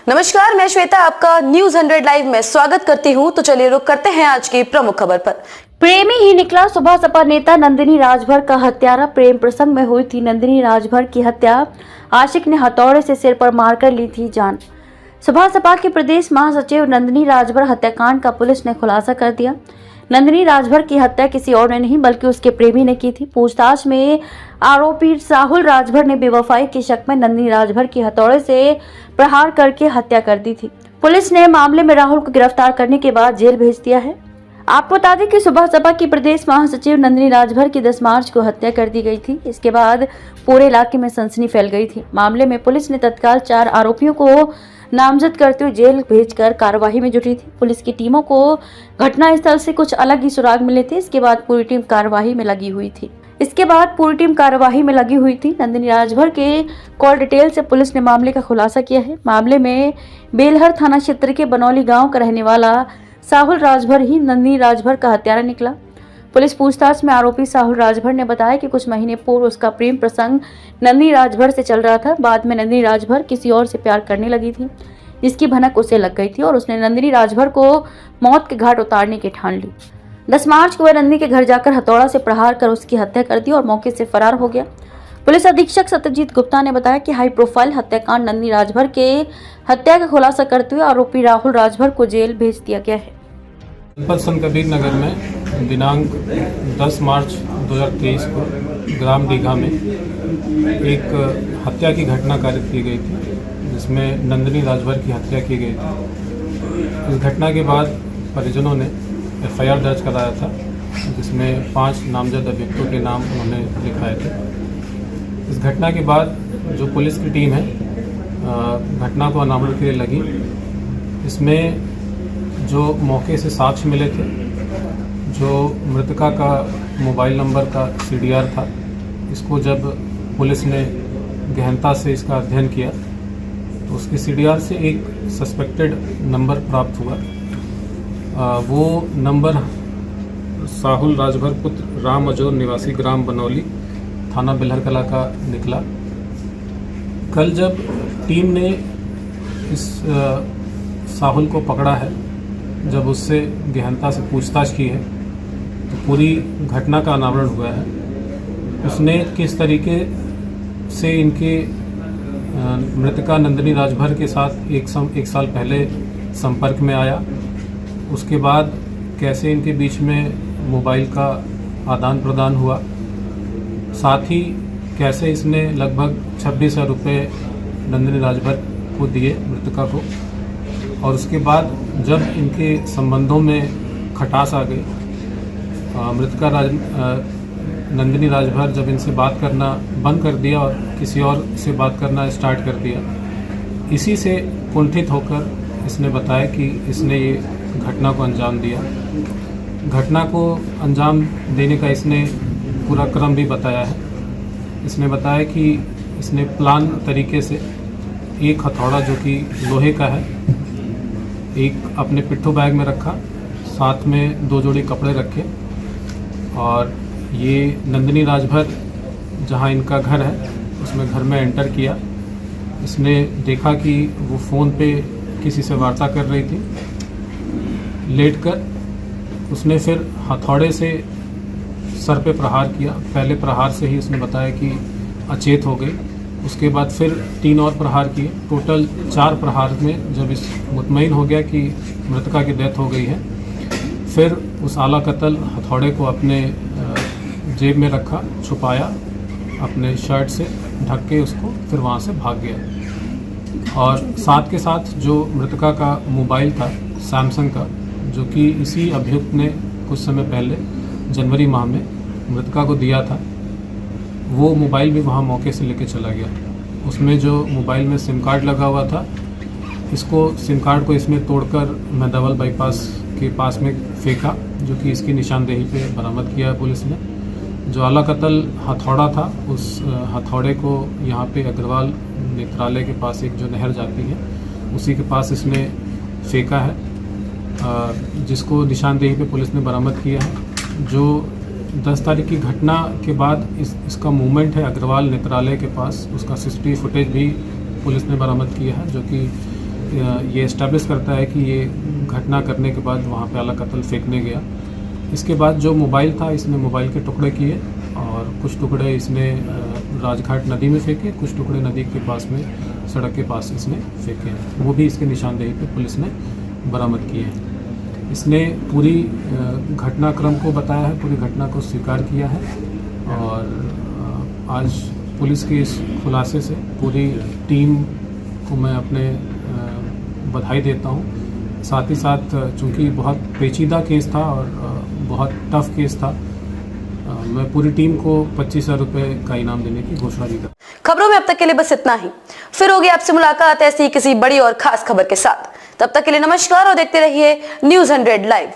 नमस्कार, मैं श्वेता आपका न्यूज 100 लाइव में स्वागत करती हूं। तो चलिए रुक करते हैं आज की प्रमुख खबर पर। प्रेमी ही निकला सुबह सपा नेता नंदिनी राजभर का हत्यारा। प्रेम प्रसंग में हुई थी नंदिनी राजभर की हत्या। आशिक ने हथौड़े से सिर पर मारकर ली थी जान। सुबह सपा के प्रदेश महासचिव नंदिनी राजभर हत्याकांड का पुलिस ने खुलासा कर दिया। नंदिनी राजभर की हत्या किसी और ने नहीं बल्कि उसके प्रेमी ने की थी। पूछताछ में आरोपी साहुल राजभर ने बेवफाई के शक में नंदिनी राजभर की हथौड़े से प्रहार करके हत्या कर दी थी। पुलिस ने मामले में राहुल को गिरफ्तार करने के बाद जेल भेज दिया है। आपको बता दें कि सुबह सपा की प्रदेश महासचिव नंदिनी राजभर की 10 मार्च को हत्या कर दी गई थी। इसके बाद पूरे इलाके में सनसनी फैल गई थी। मामले में पुलिस ने तत्काल 4 आरोपियों को नामजद करते हुए जेल भेजकर कार्रवाई में जुटी थी। पुलिस की टीमों को घटनास्थल से कुछ अलग ही सुराग मिले थे। इसके बाद पूरी टीम कार्रवाई में लगी हुई थी। नंदिनी राजभर के कॉल डिटेल से पुलिस ने मामले का खुलासा किया है। मामले में बेलहर थाना क्षेत्र के बनौली गांव का रहने वाला साहुल राजभर ही नंदिनी राजभर का हत्यारा निकला। पुलिस पूछताछ में आरोपी साहुल राजभर ने बताया कि कुछ महीने पूर्व उसका प्रेम प्रसंग नंदिनी राजभर से चल रहा था। बाद में नंदिनी राजभर किसी और से प्यार करने लगी थी, जिसकी भनक उसे लग गई थी और उसने नंदिनी राजभर को मौत के घाट उतारने की ठान ली। 10 मार्च को वह नंदिनी के घर जाकर हथौड़ा से प्रहार कर उसकी हत्या कर दी और मौके से फरार हो गया। पुलिस अधीक्षक सत्यजीत गुप्ता ने बताया कि हाई प्रोफाइल हत्याकांड नंदिनी राजभर के हत्या का खुलासा करते हुए आरोपी राहुल राजभर को जेल भेज दिया गया है। जनपद संत कबीर नगर में दिनांक 10 मार्च 2023 को ग्राम दीघा में एक हत्या की घटना कारित की गई थी, जिसमें नंदिनी राजभर की हत्या की गई थी। इस घटना के बाद परिजनों ने FIR दर्ज कराया था, जिसमें 5 नामजद अभियुक्तों के नाम उन्होंने लिखाए थे। इस घटना के बाद जो पुलिस की टीम है घटना को अनावरण के लिए लगी। इसमें जो मौके से साक्ष्य मिले थे, जो मृतका का मोबाइल नंबर का CDR था, इसको जब पुलिस ने गहनता से इसका अध्ययन किया तो उसके CDR से एक सस्पेक्टेड नंबर प्राप्त हुआ। वो नंबर साहुल राजभर पुत्र राम अजोर निवासी ग्राम बनौली थाना बेलहरकला का निकला। कल जब टीम ने इस साहुल को पकड़ा है, जब उससे गहनता से पूछताछ की है तो पूरी घटना का अनावरण हुआ है। उसने किस तरीके से इनके मृतका नंदिनी राजभर के साथ एक साल पहले संपर्क में आया, उसके बाद कैसे इनके बीच में मोबाइल का आदान प्रदान हुआ, साथ ही कैसे इसने लगभग 26,000 रुपये नंदिनी राजभर को दिए मृतका को, और उसके बाद जब इनके संबंधों में खटास आ गई, मृतका नंदिनी राजभर जब इनसे बात करना बंद कर दिया और किसी और से बात करना स्टार्ट कर दिया, इसी से कुंठित होकर इसने बताया कि इसने ये घटना को अंजाम दिया। घटना को अंजाम देने का इसने पूरा क्रम भी बताया है। इसने बताया कि इसने प्लान तरीके से एक हथौड़ा जो कि लोहे का है, एक अपने पिट्ठू बैग में रखा, साथ में 2 जोड़ी कपड़े रखे, और ये नंदिनी राजभर जहां इनका घर है उसमें घर में एंटर किया। इसने देखा कि वो फ़ोन पे किसी से वार्ता कर रही थी। लेटकर उसने फिर हथौड़े से सर पे प्रहार किया। पहले प्रहार से ही उसने बताया कि अचेत हो गई। उसके बाद फिर 3 और प्रहार किए। टोटल 4 प्रहार में जब इस मुतमईन हो गया कि मृतका की डेथ हो गई है, फिर उस आला कत्ल हथौड़े को अपने जेब में रखा, छुपाया, अपने शर्ट से ढक के उसको फिर वहाँ से भाग गया। और साथ के साथ जो मृतका का मोबाइल था सैमसंग का, जो कि इसी अभियुक्त ने कुछ समय पहले जनवरी माह में मृतका को दिया था, वो मोबाइल भी वहाँ मौके से लेके चला गया। उसमें जो मोबाइल में सिम कार्ड लगा हुआ था, इसको सिम कार्ड को इसमें तोड़कर मेदावल बाईपास के पास में फेंका, जो कि इसकी निशानदेही पे बरामद किया है पुलिस ने। जो आला कत्ल हथौड़ा था, उस हथौड़े को यहाँ पे अग्रवाल नेत्रालय के पास एक जो नहर जाती है उसी के पास इसने फेंका है, जिसको निशानदेही पे पुलिस ने बरामद किया है। जो 10 तारीख की घटना के बाद इसका मूवमेंट है अग्रवाल नेत्रालय के पास, उसका CCTV फुटेज भी पुलिस ने बरामद किया है, जो कि ये इस्टेब्लिश करता है कि ये घटना करने के बाद वहाँ पे आला कत्ल फेंकने गया। इसके बाद जो मोबाइल था, इसने मोबाइल के टुकड़े किए और कुछ टुकड़े इसने राजघाट नदी में फेंके, कुछ टुकड़े नदी के पास में सड़क के पास इसने फेंके हैं। वो भी इसके निशानदेही पे पुलिस ने बरामद किए हैं। इसने पूरी घटनाक्रम को बताया है, पूरी घटना को स्वीकार किया है और आज पुलिस के इस खुलासे से पूरी टीम को मैं अपने बधाई देता हूँ। साथ ही साथ चूँकि बहुत पेचीदा केस था और बहुत टफ केस था, मैं पूरी टीम को 25,000 रुपये का इनाम देने की घोषणा भी कर। खबरों में अब तक के लिए बस इतना ही। फिर होगी आपसे मुलाकात ऐसी किसी बड़ी और खास खबर के साथ। तब तक के लिए नमस्कार और देखते रहिए News 100 लाइव।